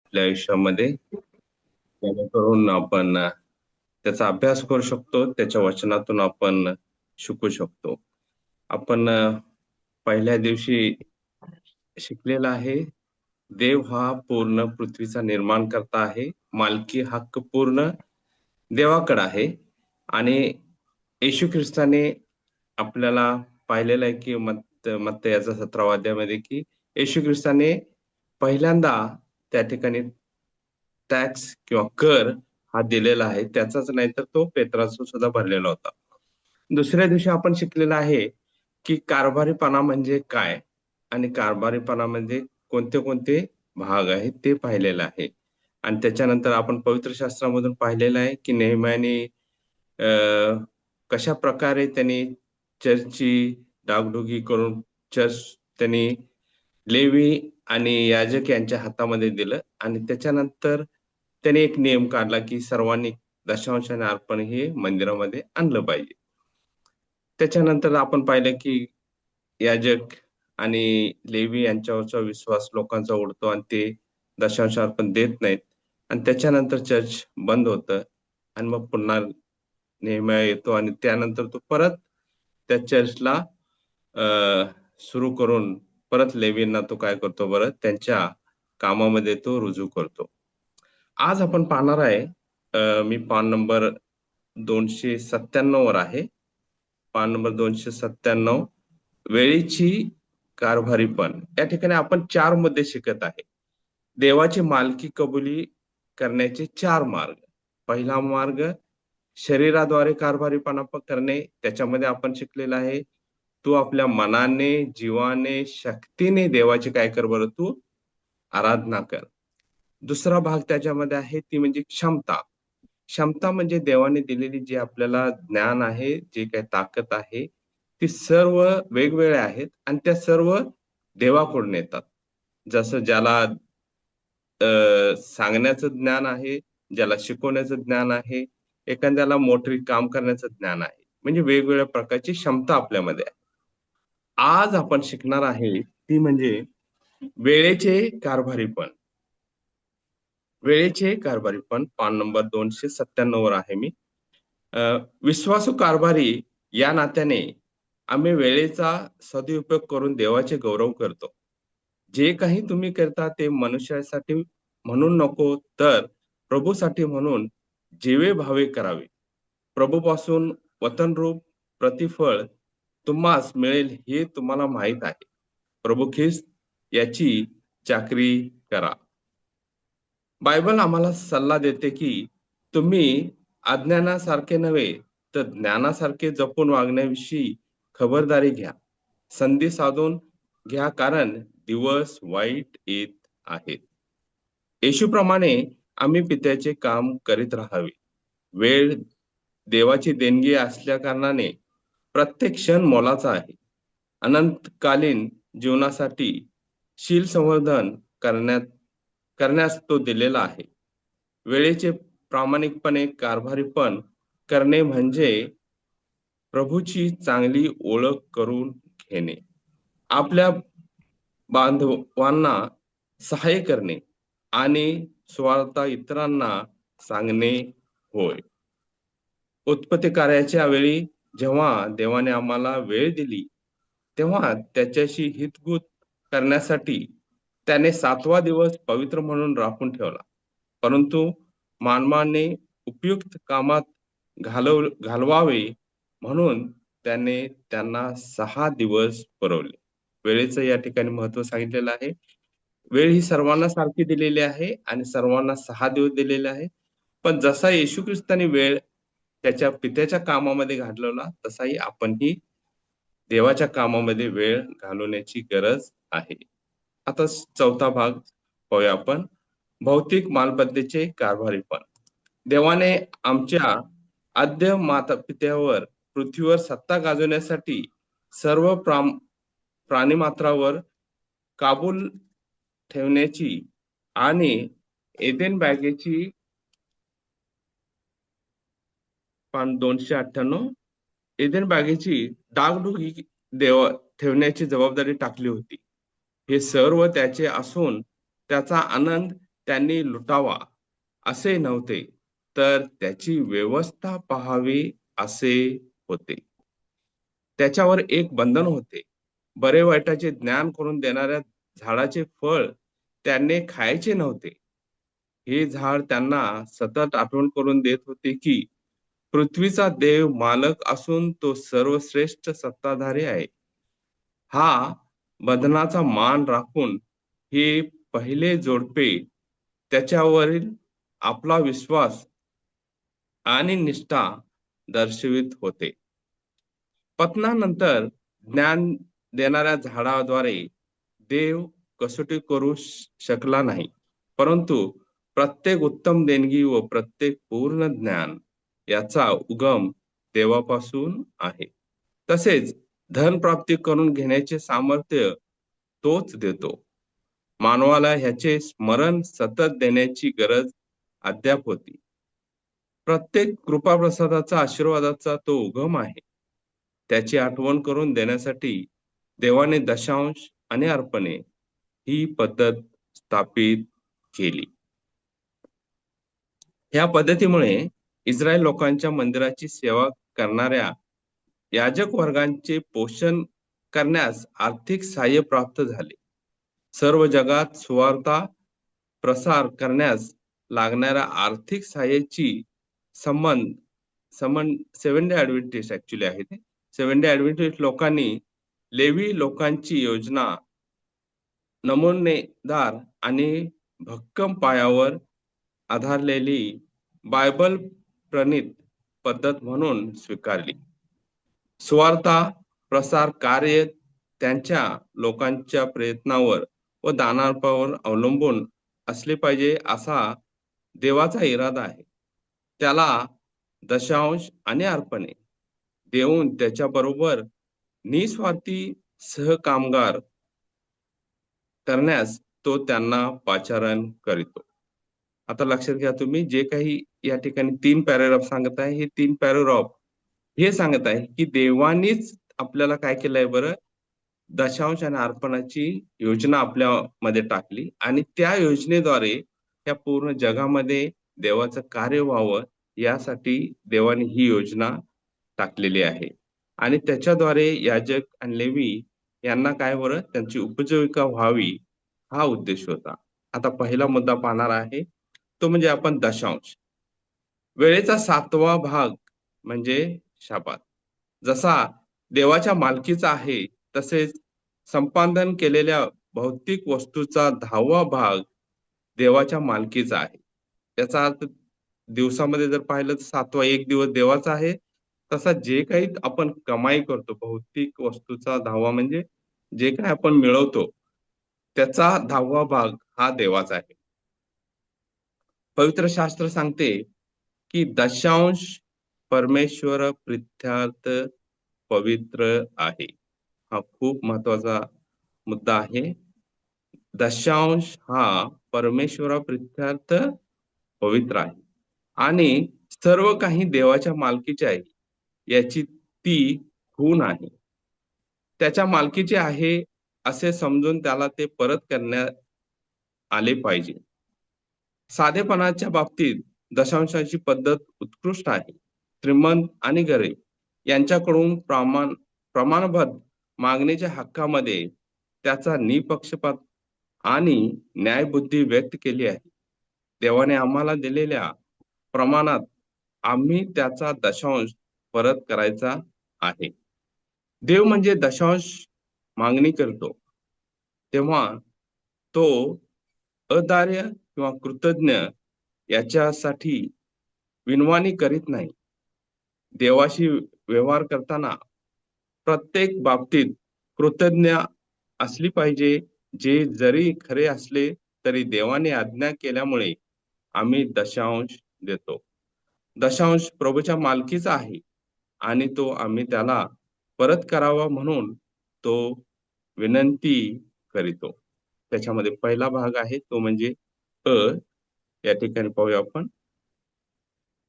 आपल्या आयुष्यामध्ये, जेणेकरून आपण त्याचा अभ्यास करू शकतो, त्याच्या वचनातून आपण शिकू शकतो. आपण पहिल्या दिवशी शिकलेला आहे, देव हा पूर्ण पृथ्वीचा निर्माण करता आहे. मालकी हक्क पूर्ण देवाकडे आहे. आणि येशू ख्रिस्ताने आपल्याला पाहिलेलं आहे की मत्ती याचा 17 अध्यायामध्ये की येशू ख्रिस्ताने पहिल्यांदा त्या ठिकाणी टॅक्स किंवा कर हा दिलेला आहे. त्याचाच नाही तर तो पेत्राचा सुद्धा भरलेला होता. दुसऱ्या दिवशी आपण शिकलेला आहे की कारभारीपणा म्हणजे काय आणि कारभारीपणामध्ये कोणते कोणते भाग आहेत ते पाहिलेलं आहे. आणि त्याच्यानंतर आपण पवित्र शास्त्रामधून पाहिलेलं आहे की नेहम्याने कशा प्रकारे त्यांनी चर्चची डागडुगी करून चर्च त्यांनी लेवी आणि याजक यांच्या हातामध्ये दिलं. आणि त्याच्यानंतर त्याने एक नियम काढला की सर्वांनी दशांश आणि अर्पण हे मंदिरामध्ये आणलं पाहिजे. त्याच्यानंतर आपण पाहिलं की याजक आणि लेवी यांच्यावरचा विश्वास लोकांचा उडतो आणि ते दशांश अर्पण देत नाहीत. आणि त्याच्यानंतर चर्च बंद होतं. आणि मग पुन्हा नेहम्या येतो आणि त्यानंतर तो परत त्या चर्चला सुरू करून परत लेवींना तो काय करतो बरं, त्यांच्या कामामध्ये तो रुजू करतो. आज आपण पाहणार आहे, मी पान नंबर 297 वर आहे. पान नंबर 297, वेळेची कारभारीपण. या ठिकाणी आपण 4 मुद्दे शिकत आहे. देवाची मालकी कबुली करण्याचे 4 मार्ग. पहिला मार्ग शरीराद्वारे कारभारीपणा करणे. त्याच्यामध्ये आपण शिकलेलं आहे, तू आपल्या मनाने, जीवाने, शक्तीने देवाची काय कर बरं, तू आराधना कर. दुसरा भाग त्याच्यामध्ये आहे ती म्हणजे क्षमता. क्षमता म्हणजे देवाने दिलेली जी आपल्याला ज्ञान आहे, जे काही ताकद आहे, ती सर्व वेगवेगळ्या आहेत आणि त्या सर्व देवाकडून येतात. जसं ज्याला सांगण्याचं ज्ञान आहे, ज्याला शिकवण्याचं ज्ञान आहे, एखाद्याला मोटरी काम करण्याचं ज्ञान आहे. म्हणजे वेगवेगळ्या प्रकारची क्षमता आपल्यामध्ये आहे. आज आपण शिकणार आहे ती म्हणजे वेळेचे कारभारीपण. वेळेचे कारभारीपण पान नंबर 297 वर आहे मी. अ, विश्वासू कारभारी या नात्याने आम्ही वेळेचा सदुपयोग करून देवाचे गौरव करतो. जे काही तुम्ही करता ते मनुष्यासाठी म्हणून नको, तर प्रभूसाठी म्हणून जीवे भावे करावे. प्रभूपासून वतनरूप प्रतिफळ तुम्हास मिळेल हे तुम्हाला माहित आहे. प्रभू ख्रिस्त याची चाकरी करा. बायबल आम्हाला सल्ला देते की तुम्ही अज्ञानासारखे नव्हे, तर ज्ञानासारखे जपून वागण्याविषयी खबरदारी घ्या. संधी साधून घ्या, कारण दिवस वाईट येत आहेत. येशूप्रमाणे आम्ही पित्याचे काम करीत राहावे. वेळ देवाची देणगी असल्या कारणाने प्रत्येक क्षण मोलाचा आहे. अनंतकालीन जीवनासाठी शील संवर्धन करण्यास तो दिलेला आहे. वेळेचे प्रामाणिकपणे कारभारीपण करणे म्हणजे प्रभूची चांगली ओळख करून घेणे. आपल्या बांधवांना सहाय्य करणे आणि स्वार्थ इतरांना सांगणे होय. उत्पत्ती कार्याच्या वेळी जेव्हा देवाने आम्हाला वेळ दिली, तेव्हा त्याच्याशी हितगुज करण्यासाठी त्याने 7वा दिवस पवित्र म्हणून राखून ठेवला. परंतु मानवाने उपयुक्त कामात घालवावे म्हणून त्याने त्यांना 6 दिवस पुरवले. वेळेचं या ठिकाणी महत्व सांगितलेलं आहे. वेळ ही सर्वांना सारखी दिलेली आहे आणि सर्वांना 6 दिवस दिलेले आहे. पण जसा येशू ख्रिस्ताने वेळ त्याच्या पित्याच्या कामामध्ये घालवला, तसाही आपणही देवाच्या कामामध्ये वेळ घालवण्याची गरज आहे. आता चौथा भाग पाहूया आपण, भौतिक मालमत्तेचे कारभारीपण. देवाने आमच्या आद्य माता पित्यावर पृथ्वीवर सत्ता गाजवण्यासाठी सर्व प्राणीमात्रावर काबूल ठेवण्याची आणि एदेन बॅगेची पान 298, एदेन बागेची डागडुगी देव ठेवण्याची जबाबदारी टाकली होती. हे सर्व त्याचे असून त्याचा आनंद त्यांनी लुटावा असे नव्हते, तर त्याची व्यवस्था पाहावी असे होते. त्याच्यावर एक बंधन होते. बरे वाईटाचे ज्ञान करून देणाऱ्या झाडाचे फळ त्यांनी खायचे नव्हते. हे झाड त्यांना सतत आठवण करून देत होते की पृथ्वीचा देव मालक असून तो सर्वश्रेष्ठ सत्ताधारी आहे. हा बंधनाचा मान राखून हे पहिले जोडपे त्याच्यावरील आपला विश्वास आणि निष्ठा दर्शवित होते. पतनानंतर ज्ञान देणाऱ्या झाडाद्वारे देव कसोटी करू शकला नाही, परंतु प्रत्येक उत्तम देणगी व प्रत्येक पूर्ण ज्ञान याचा उगम देवापासून आहे. तसेच धन प्राप्ती करून घेण्याचे सामर्थ्य तोच देतो. मानवाला ह्याचे स्मरण सतत देण्याची गरज अद्याप होती. प्रत्येक कृपाप्रसादाचा आशीर्वादाचा तो उगम आहे. त्याची आठवण करून देण्यासाठी देवाने दशांश आणि अर्पणे ही पद्धत स्थापित केली. ह्या पद्धतीमुळे इस्रायल लोकांच्या मंदिराची सेवा करणाऱ्या याजक वर्गांचे पोषण करण्यास आर्थिक सहाय्य प्राप्त झाले. सर्व जगात सुवार्ता प्रसार करण्यास लागणाऱ्या आर्थिक सहाय्याची संबंध संबंध सेव्हन डे ऍडव्हेंटिस्ट ऍक्च्युली आहे ते. सेव्हन डे ऍडव्हेंटिस्ट लोकांनी लेवी लोकांची योजना नमुनेदार आणि भक्कम पायावर आधारलेली बायबल प्रणीत पद्धत म्हणून स्वीकारली. सुवार्ता प्रसार कार्य त्यांच्या लोकांच्या प्रयत्नावर व दानार्पणावर अवलंबून असले पाहिजे असा देवाचा इरादा आहे. त्याला दशांश आणि अर्पणे देऊन त्याच्याबरोबर निस्वार्थी सहकामगार करण्यास तो त्यांना पाचारण करीतो. आता लक्षात घ्या, तुम्ही जे काही या ठिकाणी 3 पॅराग्राफ सांगत आहे, हे 3 पॅराग्राफ हे सांगत आहे की देवानीच आपल्याला काय केलंय बरं, दशांश आणि अर्पणाची योजना आपल्या मध्ये टाकली आणि त्या योजनेद्वारे त्या पूर्ण जगामध्ये देवाचं कार्य व्हावं यासाठी देवाने ही योजना टाकलेली आहे. आणि त्याच्याद्वारे याजक आणि लेवी यांना काय बरं, त्यांची उपजीविका व्हावी हा उद्देश होता. आता पहिला मुद्दा पाहणार आहे तो म्हणजे आपण दशांश. वेळेचा 7वा भाग म्हणजे शब्बात जसा देवाच्या मालकीचा आहे, तसेच संपादन केलेल्या भौतिक वस्तूचा 10वा भाग देवाच्या मालकीचा आहे. त्याचा अर्थ दिवसामध्ये जर पाहिलं तर 7वा एक दिवस देवाचा आहे. तसा जे काही आपण कमाई करतो भौतिक वस्तूचा 10वा म्हणजे जे काही आपण मिळवतो त्याचा 10वा भाग हा देवाचा आहे. पवित्र शास्त्र सांगते की दशांश परमेश्वर प्रित्यार्थ पवित्र आहे. हा खूप महत्वाचा मुद्दा आहे. दशांश हा परमेश्वरा प्रित्यार्थ पवित्र आहे आणि सर्व काही देवाच्या मालकीचे आहे याची ती खूण आहे. त्याच्या मालकीचे आहे असे समजून त्याला ते परत करण्यात आले पाहिजे. साधेपणाच्या बाबतीत दशांशाची पद्धत उत्कृष्ट आहे. श्रीमंत आणि गरीब यांच्याकडून प्रमाणबद्ध मागणीच्या हक्कामध्ये त्याचा निपक्षपात आणि न्यायबुद्धी व्यक्त केली आहे. देवाने आम्हाला दिलेल्या प्रमाणात आम्ही त्याचा दशांश परत करायचा आहे. देव म्हणजे दशांश मागणी करतो तेव्हा तो अदार्य किंवा कृतज्ञ याच्यासाठी विनवाणी करीत नाही. देवाशी व्यवहार करताना प्रत्येक बाबतीत कृतज्ञ असली पाहिजे. जे जरी खरे असले तरी देवाने आज्ञा केल्यामुळे आम्ही दशांश देतो. दशांश प्रभूच्या मालकीचा आहे आणि तो आम्ही त्याला परत करावा म्हणून तो विनंती करीतो. त्याच्यामध्ये पहिला भाग आहे तो म्हणजे या ठिकाणी पाहूया आपण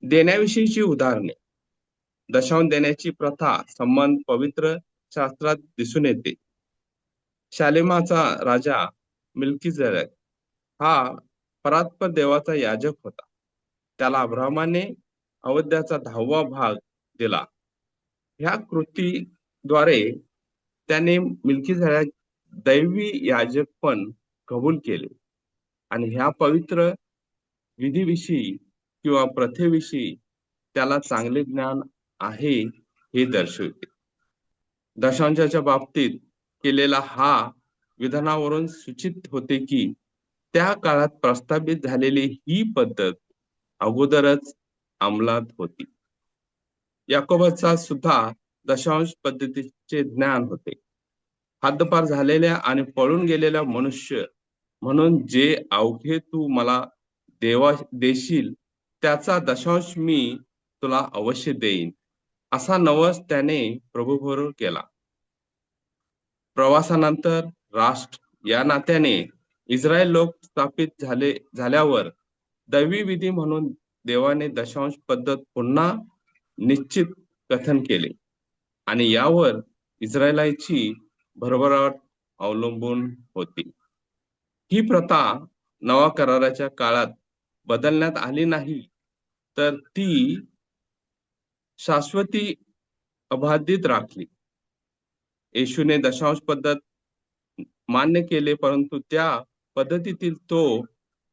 देण्याविषयीची उदाहरणे. दशांश देण्याची प्रथा संबंध पवित्र शास्त्रात दिसून येते. शालेमाचा राजा मिल्कीसेदेक हा परात्पर देवाचा याजक होता. त्याला अब्राहमाने अवध्याचा 10वा भाग दिला. ह्या कृतीद्वारे त्याने मिल्कीसराय दैवी याजक पण कबूल केले आणि ह्या पवित्र विधीविषयी किंवा प्रथेविषयी त्याला चांगले ज्ञान आहे हे दर्शवते. दशांशाच्या बाबतीत केलेला हा विधानावरून सूचित होते की त्या काळात प्रस्थापित झालेली ही पद्धत अगोदरच अंमलात होती. याकोबाचा सुद्धा दशांश पद्धतीचे ज्ञान होते. हद्दपार झालेल्या आणि पळून गेलेला मनुष्य म्हणून जे अवघे तू मला देशील त्याचा दशांश मी तुला अवश्य देईन, असा नवस त्याने प्रभूबरोबर केला. प्रवासानंतर राष्ट्र या नात्याने इस्रायल लोक स्थापित झाल्यावर दैवी विधी म्हणून देवाने दशांश पद्धत पुन्हा निश्चित कथन केले आणि यावर इस्रायलाची भरभराट अवलंबून होती. ही प्रथा नवा कराराच्या काळात बदलण्यात आली नाही, तर ती शाश्वती अबाधित राखली. येशूने दशांश पद्धत मान्य केले, परंतु त्या पद्धतीतील तो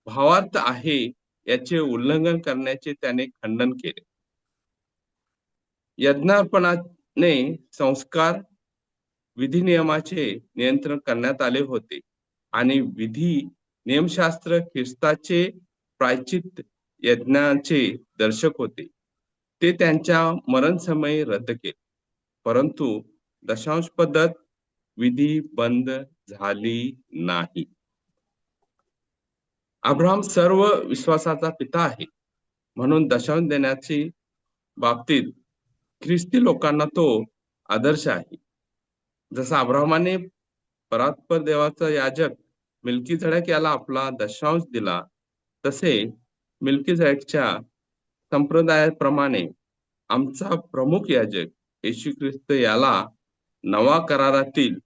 भावार्थ आहे याचे उल्लंघन करण्याचे त्याने खंडन केले. यज्ञार्पणाने संस्कार विधी नियमाचे नियंत्रण करण्यात आले होते आणि विधी नियमशास्त्र ख्रिस्ताचे प्रायचित यज्ञाचे दर्शक होते. ते त्यांच्या मरण समयी रद्द केले, परंतु दशांश पद्धत विधी बंद झाली नाही. अब्राहम सर्व विश्वासाचा पिता आहे, म्हणून दशांश देण्याची बाबतीत ख्रिस्ती लोकांना तो आदर्श आहे. जसा अब्राहमाने परात्पर देवाचा याजक मिल्कीसडक याला आपला दशांश दिला, तसे मिल्कीसडकच्या संप्रदायाप्रमाणे आमचा प्रमुख याजक येशू ख्रिस्त याला नवा करारातील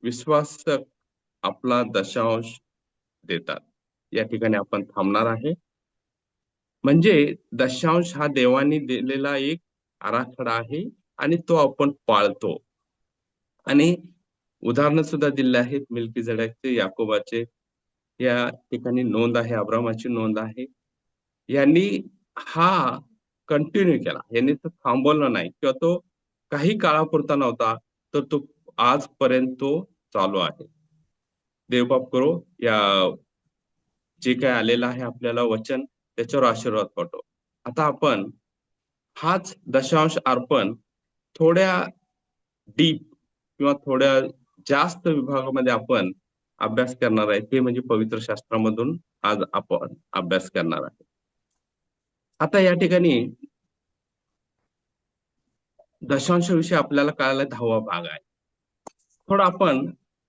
विश्वासक आपला दशांश देतात. या ठिकाणी आपण थांबणार आहे. म्हणजे दशांश हा देवाने दिलेला एक आराखडा आहे आणि तो आपण पाळतो. आणि उदाहरण सुद्धा दिले आहेत मिल्कीसडकचे, याकोबाचे. या ठिकाणी नोंद आहे, अब्राहमाची नोंद आहे. यांनी हा कंटिन्यू केला, यांनी तो थांबवला नाही किंवा तो काही काळापुरता नव्हता, तर तो आजपर्यंत तो चालू आहे. देवबाप करो या जे काय आलेलं आहे आपल्याला वचन, त्याच्यावर आशीर्वाद पाठव. आता आपण हाच दशांश अर्पण थोड्या डीप किंवा थोड्या जास्त विभागामध्ये आपण अभ्यास करणार आहे. ते म्हणजे पवित्र शास्त्रामधून आज आपण अभ्यास करणार आहे. आता या ठिकाणी दशांश विषय आपल्याला कळायला 10वा भाग आहे. थोडं आपण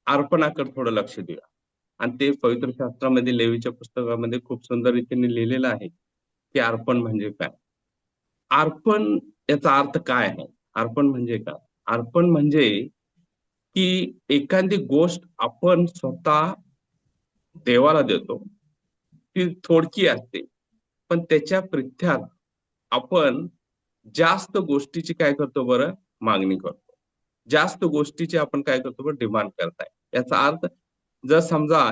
अर्पणाकडे थोडं लक्ष देऊया. आणि ते पवित्र शास्त्रामध्ये लेवीच्या पुस्तकामध्ये खूप सुंदर रीतीने लिहिलेलं आहे की अर्पण म्हणजे काय. अर्पण याचा अर्थ काय आहे? अर्पण म्हणजे काय? अर्पण म्हणजे की एखादी गोष्ट आपण स्वतः देवाला देतो, ती थोडकी असते, पण त्याच्या प्रित्यात आपण जास्त गोष्टीची काय करतो बरं, मागणी करतो. जास्त गोष्टीची आपण काय करतो बरं, डिमांड करताय. याचा अर्थ जर समजा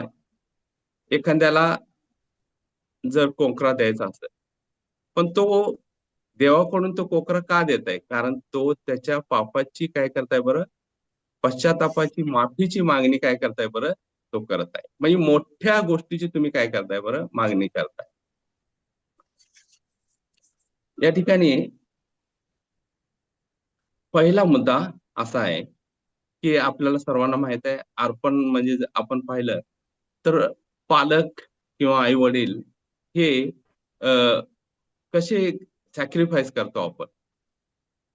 एखाद्याला जर कोकरा द्यायचा असेल, पण तो देवाकडून तो कोकरा का देत आहे? कारण तो त्याच्या पापाची काय करताय बरं, पश्चातापाची माफीची मागणी काय करताय बरं, तो करत आहे. म्हणजे मोठ्या गोष्टीची तुम्ही काय करताय बरं, मागणी करताय. या ठिकाणी पहिला मुद्दा असा आहे की आपल्याला सर्वांना माहित आहे, अर्पण म्हणजे आपण पाहिलं तर पालक किंवा आई वडील हे कसे सॅक्रिफाईस करतो आपण.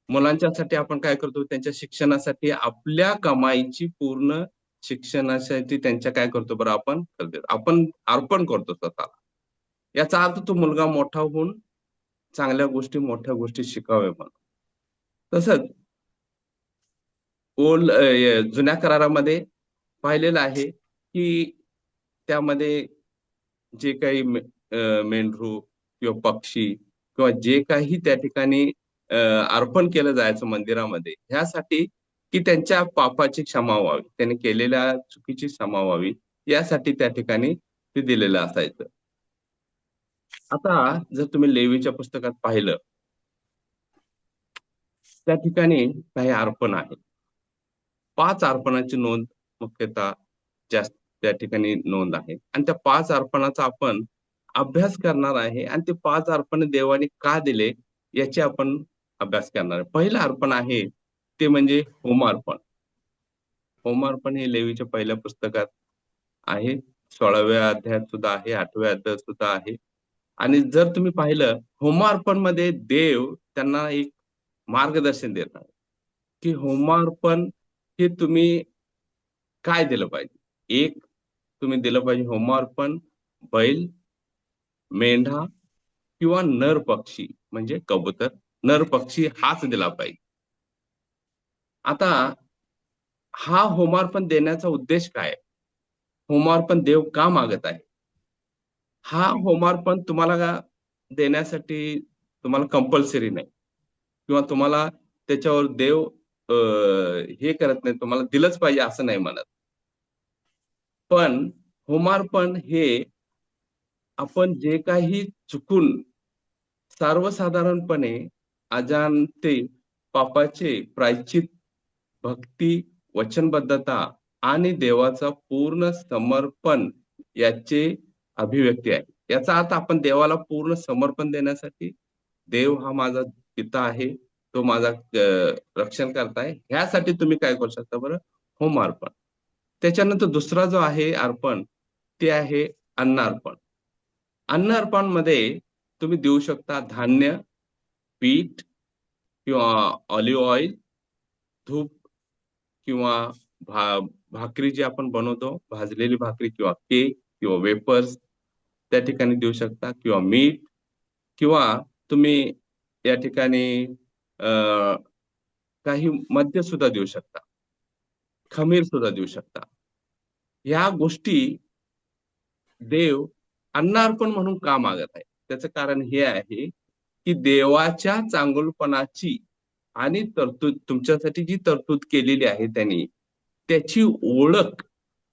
मुलांच्यासाठी आपण काय करतो, त्यांच्या शिक्षणासाठी आपल्या कमाईची पूर्ण शिक्षणासाठी त्यांच्या काय करतो बरं, आपण करतो. आपण अर्पण करतो स्वतःला. याचा अर्थ तो मुलगा मोठा होऊन चांगल्या गोष्टी, मोठ्या गोष्टी शिकाव्या म्हणून. तसंच जुन्या करारामध्ये पाहिलेलं आहे की त्यामध्ये जे काही मेंढरू किंवा पक्षी किंवा जे काही त्या ठिकाणी अर्पण केलं जायचं मंदिरामध्ये, ह्यासाठी की त्यांच्या पापाची क्षमा व्हावी, त्यांनी केलेल्या चुकीची क्षमा व्हावी, यासाठी त्या ठिकाणी ते दिलेलं असायचं. आता जर तुम्ही लेवीच्या पुस्तकात पाहिलं, त्या ठिकाणी काही अर्पण आहे. 5 अर्पणाची नोंद मुख्यतः जास्त त्या ठिकाणी नोंद आहे आणि त्या 5 अर्पणाचा आपण अभ्यास करणार आहे आणि ते 5 अर्पण देवाने का दिले याची आपण अभ्यास करणार आहे. पहिलं अर्पण आहे ते म्हणजे होमार्पण. होमार्पण हे लेवीच्या पहिल्या पुस्तकात आहे. 16व्या अध्यायात सुद्धा आहे, 8व्या अध्यायात सुद्धा आहे. आणि जर तुम्ही पाहिलं होमार्पण मध्ये देव त्यांना एक मार्गदर्शन देतात, की होमार्पण हे तुम्ही काय दिलं पाहिजे. एक तुम्ही दिलं पाहिजे होमार्पण बैल, मेंढा किंवा नर पक्षी म्हणजे कबूतर. नर पक्षी हाच दिला पाहिजे. आता हा होमार्पण देण्याचा उद्देश काय आहे? होमार्पण देव का मागत आहे? हा होमार्पण तुम्हाला देण्यासाठी तुम्हाला कंपल्सरी नाही किंवा तुम्हाला त्याच्यावर देव हे करत नाही, तुम्हाला दिलंच पाहिजे असं नाही म्हणत. पण होमार्पण हे आपण जे काही चुकून सर्वसाधारणपणे अजाणते पापाचे प्रायश्चित, भक्ती, वचनबद्धता आणि देवाचा पूर्ण समर्पण याचे अभिव्यक्ती आहे. याचा अर्थ आपण देवाला पूर्ण समर्पण देण्यासाठी देव हा माझा पिता आहे, तो माझा रक्षण करताय, ह्यासाठी तुम्ही काय करू शकता बरं? होम अर्पण. त्याच्यानंतर दुसरा जो आहे अर्पण ते आहे अन्न अर्पण. अन्न अर्पणमध्ये तुम्ही देऊ शकता धान्य, पीठ किंवा ऑलिव्ह ऑइल, तूप किंवा भा भाकरी जी आपण बनवतो, भाजलेली भाकरी किंवा केक किंवा वेफर्स त्या ठिकाणी देऊ शकता किंवा मीठ किंवा तुम्ही या ठिकाणी अ, काही मद्य सुद्धा देऊ शकता, खमीर सुद्धा देऊ शकता. ह्या गोष्टी देव अन्नार्पण म्हणून का मागत आहे? त्याचं कारण हे आहे, की देवाच्या चांगुलपणाची आणि तरतूद तुमच्यासाठी जी तरतूद केलेली आहे त्यांनी, त्याची ओळख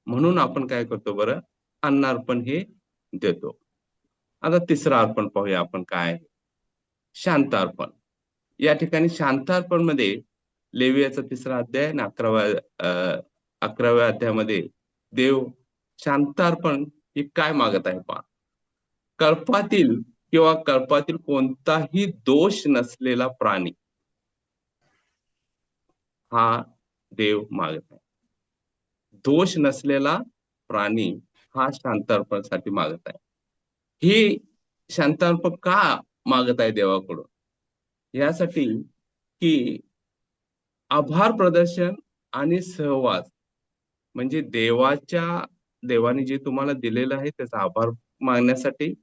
म्हणून आपण काय करतो बरं? अन्नार्पण हे देतो. आता तिसरं अर्पण पाहूया आपण काय आहे. शांत अर्पण. या ठिकाणी शांत अर्पण मध्ये लेवियाचा 3रा अध्याय आणि 11व्या अध्यायामध्ये देव शांत अर्पण हे काय मागत आहे पहा. कळपातील किंवा कळपातील कोणताही दोष नसलेला प्राणी हा देव मागत आहे. दोष नसलेला प्राणी हा शांतार्पणासाठी मागत आहे. ही शांतार्पण का मागत आहे देवाकडून? यासाठी की आभार प्रदर्शन आणि सहवास म्हणजे देवाने जे तुम्हाला दिलेलं आहे त्याचा आभार मागण्यासाठी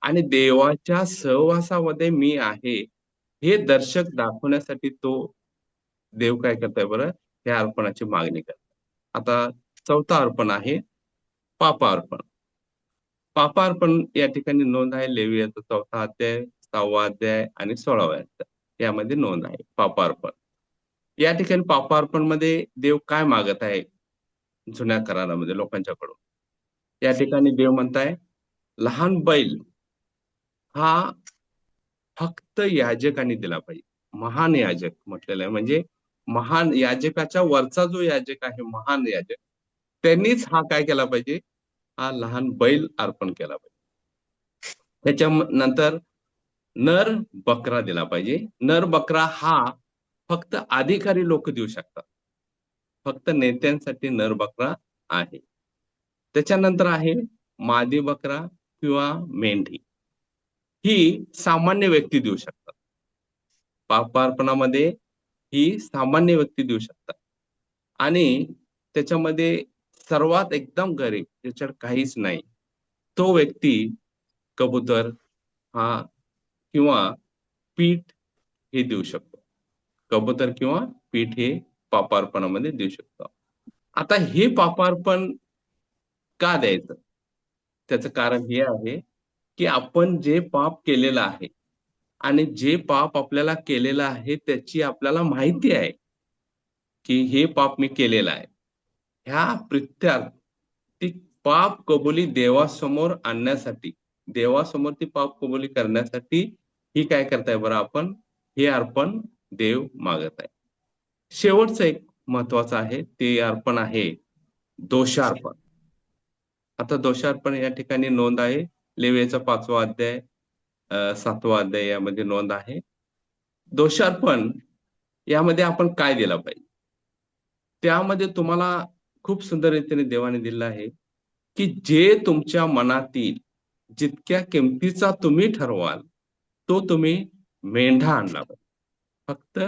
आणि देवाच्या सहवासामध्ये मी आहे हे दर्शक दाखवण्यासाठी तो देव काय करताय बरं? त्या अर्पणाची मागणी करतात. आता चौथा अर्पण आहे पापा अर्पण. पापा अर्पण या ठिकाणी नोंद आहे लेवियाचा 4था अध्याय, 6वा अध्याय आणि 16वा अध्याय यामध्ये नोंद आहे पापा अर्पण. या ठिकाणी पापा अर्पण मध्ये देव काय मागत आहे जुन्या करारामध्ये लोकांच्याकडून? या ठिकाणी देव म्हणताय लहान बैल हा फक्त याजकांनी दिला पाहिजे. महान याजक म्हटलेलं आहे म्हणजे महान याजकाच्या वरचा जो याजक आहे, महान याजक, त्यांनीच हा काय केला पाहिजे? हा लहान बैल अर्पण केला पाहिजे. त्याच्या नंतर नर बकरा दिला पाहिजे. नर बकरा हा फक्त अधिकारी लोक देऊ शकतात. फक्त नेत्यांसाठी नर बकरा आहे. त्याच्यानंतर आहे मादी बकरा किंवा मेंढी. ही सामान्य व्यक्ती देऊ शकतात. पापार्पणामध्ये ही सामान्य व्यक्ती देऊ शकतात. आणि त्याच्यामध्ये सर्वात एकदम गरीब ज्याच्याकडे काहीच नाही, तो व्यक्ती कबूतर हा किंवा पीठ हे देऊ शकतो. कबूतर किंवा पीठ हे पापार्पणामध्ये देऊ शकतो. आता हे पापार्पण का द्यायचं? त्याचं कारण हे आहे, की आपण जे पाप केलेलं आहे आणि जे पाप आपल्याला केलेलं आहे त्याची आपल्याला माहिती आहे, की हे पाप मी केलेलं आहे. ह्या प्रित्यात ती पाप कबुली देवासमोर आणण्यासाठी, देवासमोर ती पाप कबुली करण्यासाठी ही काय करताय बरं आपण, हे अर्पण देव मागत आहे. शेवटचं एक महत्वाचं आहे, ते अर्पण आहे दोषार्पण. आता दोषार्पण या ठिकाणी नोंद आहे. लेवीचा 5वा अध्याय 7वा अध्याय यामध्ये नोंद आहे. दोषार्पण यामध्ये आपण काय दिलं पाहिजे? त्यामध्ये तुम्हाला खूप सुंदर रीतीने देवाने दिलं आहे, की जे तुमच्या मनातील जितक्या किमतीचा तुम्ही ठरवाल, तो तुम्ही मेंढा आणला पाहिजे. फक्त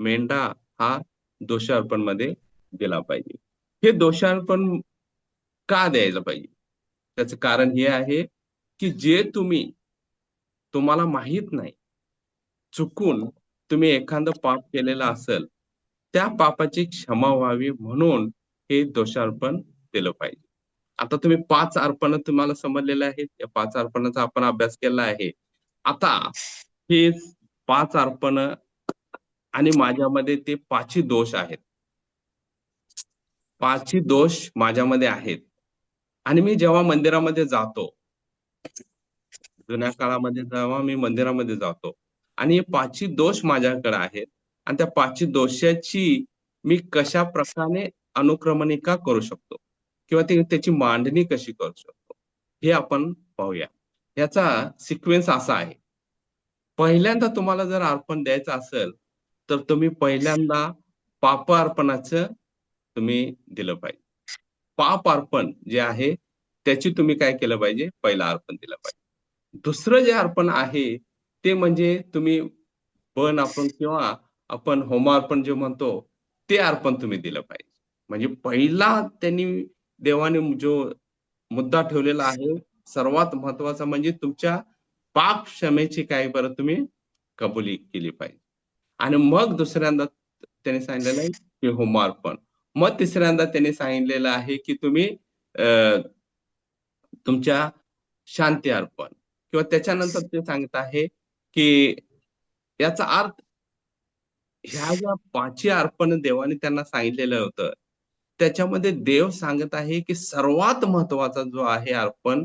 मेंढा हा दोषार्पणमध्ये दिला पाहिजे. हे दोषार्पण का द्यायला पाहिजे? त्याचं कारण हे आहे, की जे तुम्हाला माहीत नाही, चुकून तुम्ही एखादं पाप केलेलं असेल, त्या पापाची क्षमा व्हावी म्हणून हे दोषार्पण दिलं पाहिजे. आता तुम्ही 5 अर्पण तुम्हाला समजलेले आहेत. या 5 अर्पणाचा आपण अभ्यास केला आहे. आता हे 5 अर्पण आणि माझ्यामध्ये ते 5 ही दोष आहेत. 5 ही दोष माझ्यामध्ये आहेत. आणि मी जेव्हा मंदिरामध्ये जातो, जुन्या काळामध्ये जेव्हा मी मंदिरामध्ये जातो आणि हे 5ही दोष माझ्याकडे आहेत आणि त्या 5ही दोषाची मी कशा प्रकारे अनुक्रमणिका करू शकतो किंवा त्याची मांडणी कशी करू शकतो, हे आपण पाहूया. याचा सिक्वेन्स असा आहे. पहिल्यांदा तुम्हाला जर अर्पण द्यायचं असेल, तर तुम्ही पहिल्यांदा पाप अर्पणाचं तुम्ही दिलं पाहिजे. पाप अर्पण जे आहे, त्याची तुम्ही काय केलं पाहिजे? पहिलं अर्पण दिलं पाहिजे. दुसरं जे अर्पण आहे, ते म्हणजे तुम्ही बन अर्पण किंवा आपण होमार्पण जे म्हणतो, ते अर्पण तुम्ही दिलं पाहिजे. म्हणजे पहिला त्यांनी देवाने जो मुद्दा ठेवलेला आहे, सर्वात महत्वाचा म्हणजे तुमच्या पाप क्षमेची काय बरं तुम्ही कबुली केली पाहिजे. आणि मग दुसऱ्यांदा त्याने सांगितलेलं आहे, की होमार्पण. मग तिसऱ्यांदा त्यांनी सांगितलेलं आहे, की तुम्ही अ, तुमच्या शांती अर्पण किंवा त्याच्यानंतर ते सांगत आहे, की याचा अर्थ ह्या ज्या 5ही अर्पण देवाने त्यांना सांगितलेलं होतं, त्याच्यामध्ये देव सांगत आहे, की सर्वात महत्वाचा जो आहे अर्पण,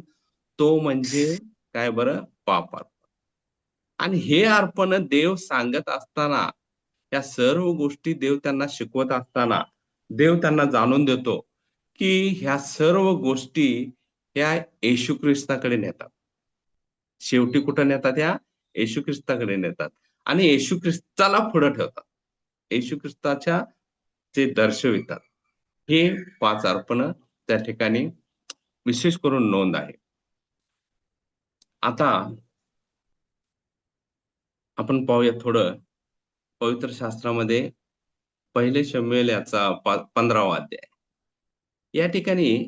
तो म्हणजे काय बरं? पाप अर्पण. आणि हे अर्पण देव सांगत असताना, या सर्व गोष्टी देव त्यांना शिकवत असताना, देव त्यांना जाणून देतो, की ह्या सर्व गोष्टी ह्या येशू ख्रिस्ताकडे नेतात. शेवटी कुठं नेतात ह्या? येशू ख्रिस्ताकडे नेतात आणि येशू ख्रिस्ताला पुढे ठेवतात. येशू ख्रिस्ताच्या ते दर्शवितात. हे 5 अर्पण त्या ठिकाणी विशेष करून नोंद आहे. आता आपण पाहूया थोडं पवित्र शास्त्रामध्ये पहिले शमूएल याचा 15वा अध्याय. या ठिकाणी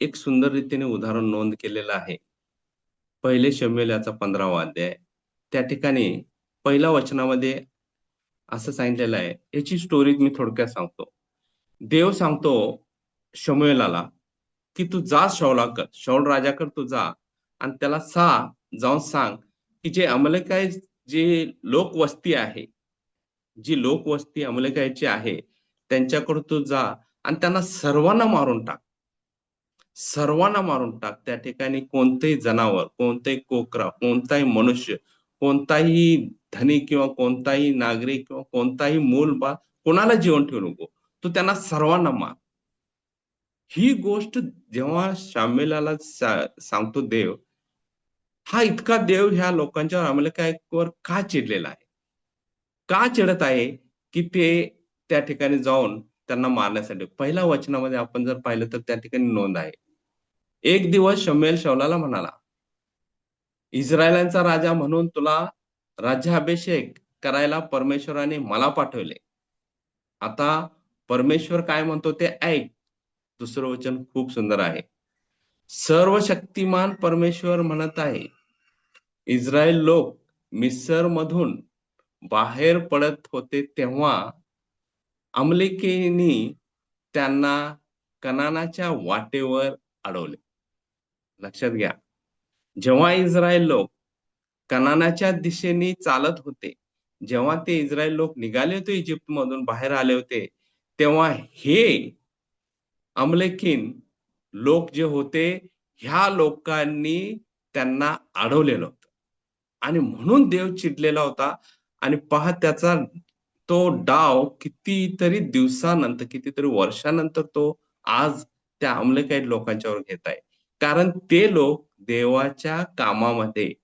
एक सुंदर रीतीने उदाहरण नोंद केलेलं आहे. पहिले शमूएल याचा 15वा अध्याय. त्या ठिकाणी पहिल्या वचनामध्ये असं सांगितलेलं आहे. याची स्टोरी मी थोडक्यात सांगतो. देव सांगतो शमूएलाला, की "तू जा शाऊलाकडे, शाऊल राजाकडे तू जा आणि त्याला जाऊन सांग, की जे अमलेकाई जी लोकवस्ती आहे, जी लोकवस्ती अमलेकाईची आहे, त्यांच्याकडे तू जा आणि त्यांना सर्वांना मारून टाक. सर्वांना मारून टाक. त्या ठिकाणी कोणतेही जनावर, कोणताही कोकरा, कोणताही मनुष्य, कोणताही धनी किंवा कोणताही नागरिक किंवा कोणताही मूल-बाळ कोणाला जीवन ठेवू नको. तू त्यांना सर्वांना मार." ही गोष्ट जेव्हा शामवेलाला सांगतो देव, हा इतका देव ह्या लोकांच्या अमलेकाईवर का चिडलेला आहे? का चिडत आहे, की ते त्या ठिकाणी जाऊन त्यांना मारण्यासाठी. पहिल्या वचनामध्ये आपण जर पाहिलं तर त्या ठिकाणी नोंद आहे. एक दिवस शमूएल शाऊलाला म्हणाला, "इस्रायलांचा राजा म्हणून तुला राज्याभिषेक करायला परमेश्वराने मला पाठवले. आता परमेश्वर काय म्हणतो ते ऐक." दुसरं वचन खूप सुंदर आहे. सर्वशक्तिमान परमेश्वर म्हणत आहे, इस्रायल लोक मिस्रमधून बाहेर पडत होते तेव्हा अमलेकीनी त्यांना कनानाच्या वाटेवर अडवले. लक्षात घ्या. जेव्हा इस्रायल लोक कनानाच्या दिशेने चालत होते, जेव्हा ते इस्रायल लोक निघाले होते इजिप्तमधून बाहेर आले होते, तेव्हा हे अमलेकीन लोक जे होते, ह्या लोकांनी त्यांना अडवलेलं होतं आणि म्हणून देव चिडलेला होता. आणि पहा त्याचा तो डाव कितीतरी दिवसानंतर, कितीतरी वर्षानंतर तो आज त्या अमलेकाईत लोकांच्यावर घेत आहे. कारण ते लोक देवाच्या कामामध्ये,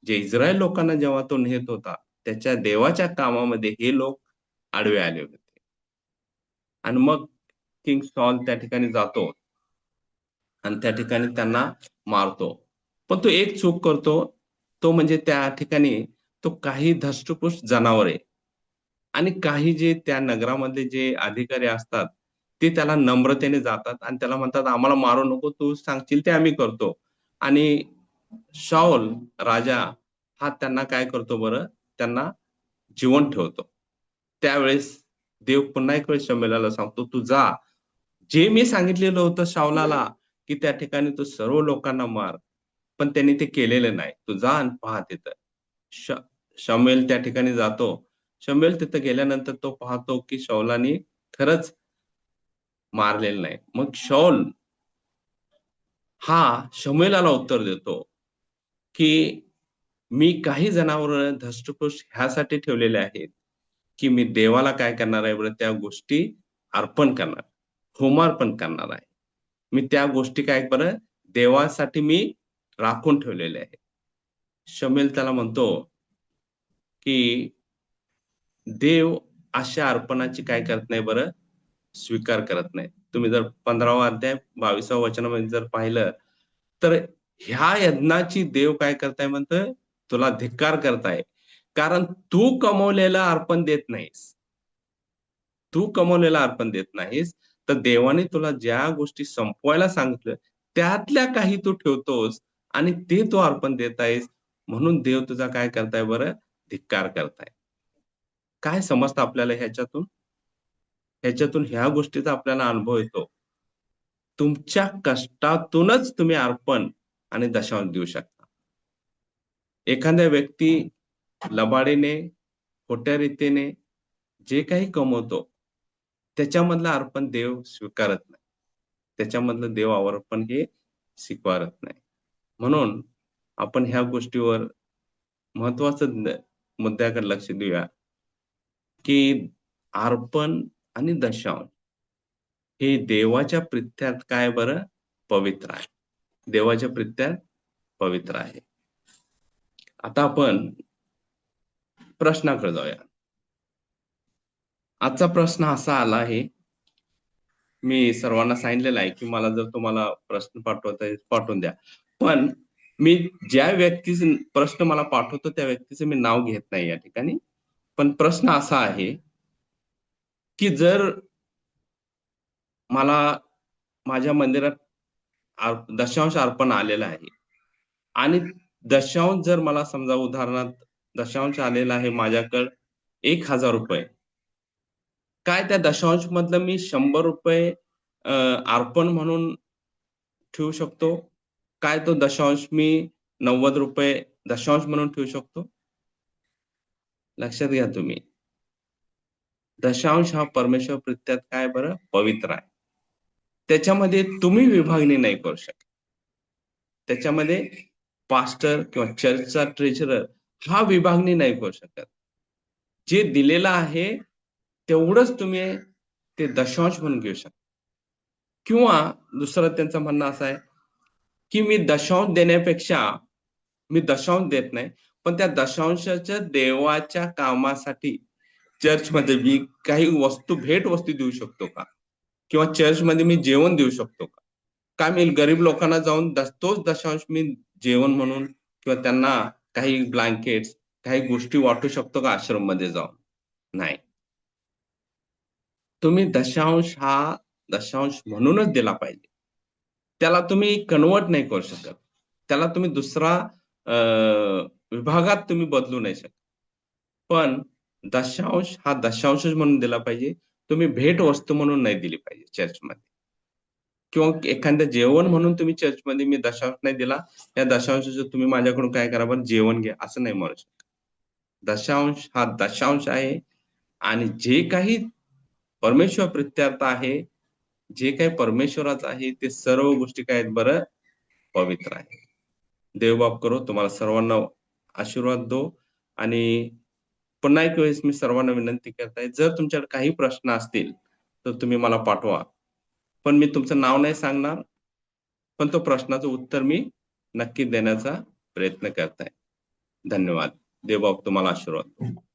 जे इस्रायल लोकांना जेव्हा तो नेत होता, त्याच्या देवाच्या कामामध्ये हे लोक आडवे आले होते. आणि मग किंग सॉल त्या ठिकाणी जातो आणि त्या ठिकाणी त्यांना मारतो. पण तो एक चूक करतो, तो म्हणजे त्या ठिकाणी तो काही धष्टपुष्ट जनावरे आणि काही जे त्या नगरामधले जे अधिकारी असतात, ते त्याला नम्रतेने जातात आणि त्याला म्हणतात, "आम्हाला मारू नको, तू सांगशील ते आम्ही करतो." आणि शाऊल राजा हा त्यांना काय करतो बरं, त्यांना जिवंत ठेवतो. त्यावेळेस देव पुन्हा एक वेळेस शमूएलाला सांगतो, "तू जा. जे मी सांगितलेलं होतं शाऊलाला, की त्या ठिकाणी तू सर्व लोकांना मार, पण त्यांनी ते केलेलं नाही. तू जा आणि पहा तिथं." श शमूएल त्या ठिकाणी जातो. शमूएल तिथं गेल्यानंतर तो पाहतो, की शाऊलाने खरंच मारलेलं नाही. मग शाऊल हा शमूएलाला उत्तर देतो, की "मी काही जनावरं धष्टपुष्ट ह्यासाठी ठेवलेले आहेत, की मी देवाला काय करणार आहे बरं, त्या गोष्टी अर्पण करणार, होमार्पण करणार आहे. मी त्या गोष्टी काय बरं, देवासाठी मी राखून ठेवलेल्या आहेत." शमूएल त्याला म्हणतो, की देव अशा अर्पणाची काय करत नाही बरं, स्वीकार करत नाही. तुम्ही जर 15वा अध्याय 22व्या वचनामध्ये जर पाहिलं, तर ह्या यज्ञाची देव काय करताय म्हणतोय, तुला धिक्कार करताय. कारण तू कमवलेलं अर्पण देत नाहीस. तू कमवलेलं अर्पण देत नाहीस, तर देवाने तुला ज्या गोष्टी संपवायला सांगितलं, त्यातल्या काही तू ठेवतोस आणि ते तू अर्पण देत आहेस. म्हणून देव तुझा काय करताय बरं, धिक्कार करताय. काय समजतं आपल्याला ह्याच्यातून? ह्याच्यातून ह्या गोष्टीचा आपल्याला अनुभव येतो. तुमच्या कष्टातूनच तुम्ही अर्पण आणि दशांश देऊ शकता. एखाद्या व्यक्ती लबाडीने, खोट्या रीतीने जे काही कमवतो, त्याच्यामधलं अर्पण देव स्वीकारत नाही. त्याच्यामधलं देव अर्पण हे स्वीकारत नाही. म्हणून आपण ह्या गोष्टीवर महत्त्वाचं मुद्द्याकडे लक्ष देऊया, की अर्पण आणि दशांश हे देवाच्या प्रित्यात काय बरं? पवित्र आहे. देवाच्या प्रित्यात पवित्र आहे. आता आपण प्रश्नाकडे जाऊया. आजचा प्रश्न असा आला आहे, मी सर्वांना सांगितलेलं आहे, की मला जर तुम्हाला प्रश्न पाठवता येईल, पाठवून द्या. पण मी ज्या व्यक्तीचा प्रश्न मला पाठवतो, त्या व्यक्तीचं मी नाव घेत नाही या ठिकाणी. पण प्रश्न असा आहे, की जर मला माझ्या मंदिरात दशांश अर्पण आलेलं आहे आणि दशांश जर मला समजा उदाहरणार्थ दशांश आलेला आहे माझ्याकडे ₹1000, काय त्या दशांश मधलं मी ₹100 अर्पण म्हणून ठेवू शकतो? काय तो दशांश मी ₹90 दशांश म्हणून ठेवू शकतो? लक्षात घ्या तुम्ही. दशांश हा परमेश्वर प्रित्यात काय बरं? पवित्र आहे. त्याच्यामध्ये तुम्ही विभागणी नाही करू शकत. त्याच्यामध्ये पास्टर किंवा चर्चचा ट्रेझरर हा विभागणी नाही करू शकत. जे दिलेलं आहे तेवढंच तुम्ही ते दशांश म्हणून घेऊ शकता. किंवा दुसरं त्यांचं म्हणणं असं आहे, की मी दशांश देण्यापेक्षा मी दशांश देत नाही, पण त्या दशांशाच्या देवाच्या कामासाठी चर्चमध्ये मी काही वस्तू, भेटवस्तू देऊ शकतो का? किंवा चर्चमध्ये मी जेवण देऊ शकतो का? का मी गरीब लोकांना जाऊन तोच दशांश मी जेवण म्हणून किंवा त्यांना काही ब्लँकेट्स, काही गोष्टी वाटू शकतो का आश्रममध्ये जाऊन? नाही. तुम्ही दशांश हा दशांश म्हणूनच दिला पाहिजे. त्याला तुम्ही कन्व्हर्ट नाही करू शकत. त्याला तुम्ही दुसरा विभागात तुम्ही बदलू नाही शकत. पण दशांश हा दशांशच म्हणून दिला पाहिजे. तुम्ही भेटवस्तू म्हणून नाही दिली पाहिजे चर्चमध्ये. किंवा एखाद्या जेवण म्हणून तुम्ही चर्चमध्ये मी दशांश नाही दिला, या दशांशाचं तुम्ही माझ्याकडून काय करा बरं, जेवण घ्या, असं नाही म्हणू शकत. दशांश हा दशांश आहे आणि जे काही परमेश्वर प्रित्यार्थ आहे, जे काही परमेश्वराचं आहे, ते सर्व गोष्टी काय आहेत बरं, पवित्र आहे. देव बाप करो तुम्हाला सर्वांना आशीर्वाद दो. आणि पुन्हा एक वेळेस मी सर्वांना विनंती करत आहे, जर तुमच्याकडे काही प्रश्न असतील तर तुम्ही मला पाठवा. पण मी तुमचं नाव नाही सांगणार, पण तो प्रश्नाचं उत्तर मी नक्की देण्याचा प्रयत्न करत आहे. धन्यवाद. देव बाप तुम्हाला आशीर्वाद दो.